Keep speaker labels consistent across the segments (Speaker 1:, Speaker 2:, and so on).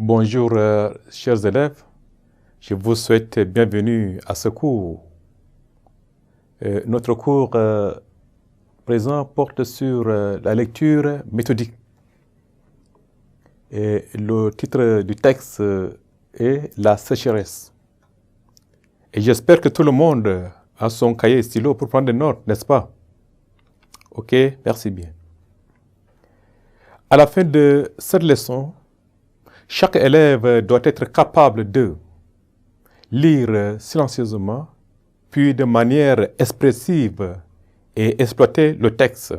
Speaker 1: Bonjour, chers élèves. Je vous souhaite bienvenue à ce cours. Notre cours présent porte sur la lecture méthodique. Et le titre du texte est « La sécheresse ». Et j'espère que tout le monde a son cahier et stylo pour prendre des notes, n'est-ce pas? Ok, merci bien. À la fin de cette leçon, chaque élève doit être capable de lire silencieusement, puis de manière expressive et exploiter le texte.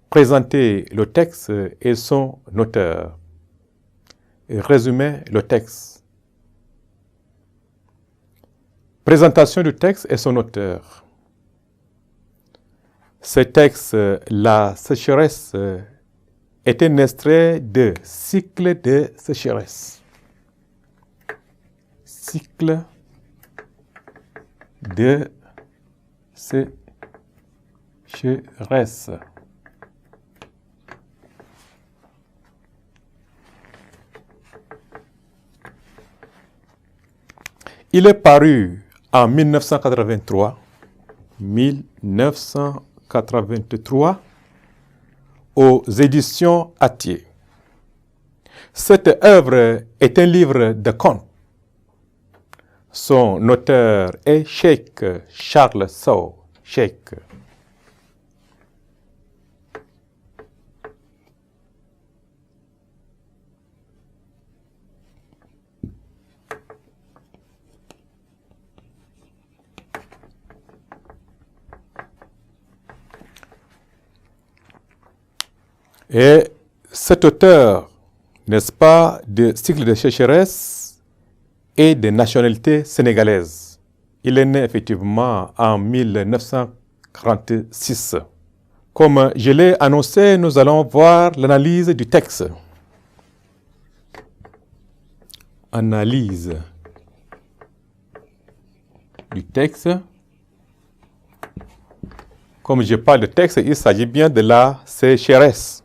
Speaker 1: Présenter le texte et son auteur. Et résumer le texte. Présentation du texte et son auteur. Ce texte, La sécheresse, est un extrait de Cycle de sécheresse. Cycle de sécheresse. Il est paru en 1983 aux éditions Hatier. Cette œuvre est un livre de contes. Son auteur est Cheikh Charles Sow. Cheikh. Et cet auteur, n'est-ce pas, de Cycle de sécheresse est de nationalité sénégalaise. Il est né effectivement en 1946. Comme je l'ai annoncé, nous allons voir l'analyse du texte. Analyse du texte. Comme je parle de texte, il s'agit bien de la sécheresse.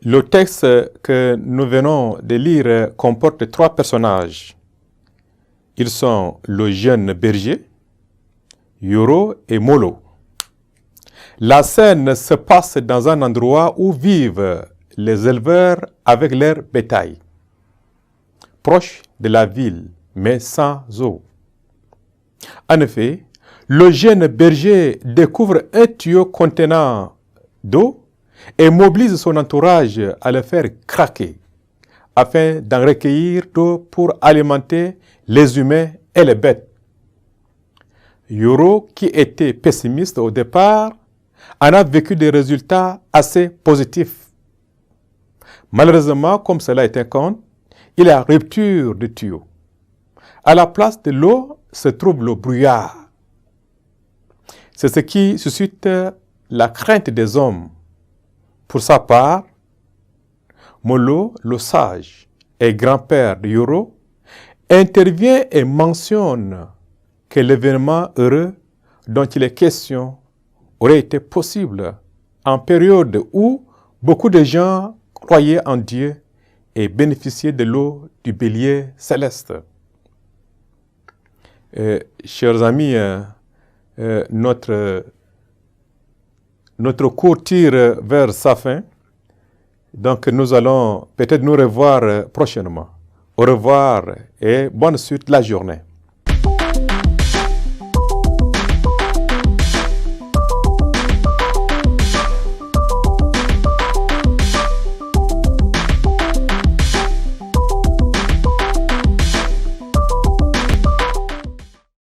Speaker 1: Le texte que nous venons de lire comporte trois personnages. Ils sont le jeune berger, Yoro et Molo. La scène se passe dans un endroit où vivent les éleveurs avec leur bétail, proche de la ville, mais sans eau. En effet, le jeune berger découvre un tuyau contenant d'eau et mobilise son entourage à le faire craquer afin d'en recueillir d'eau pour alimenter les humains et les bêtes. Yoro, qui était pessimiste au départ, en a vécu des résultats assez positifs. Malheureusement, comme cela est un conte, il y a rupture de tuyau. À la place de l'eau se trouve le brouillard. C'est ce qui suscite la crainte des hommes. Pour sa part, Molo, le sage et grand-père de Yoro, intervient et mentionne que l'événement heureux dont il est question aurait été possible en période où beaucoup de gens croyaient en Dieu et bénéficiaient de l'eau du bélier céleste. Chers amis, notre cours tire vers sa fin, donc nous allons peut-être nous revoir prochainement. Au revoir et bonne suite la journée.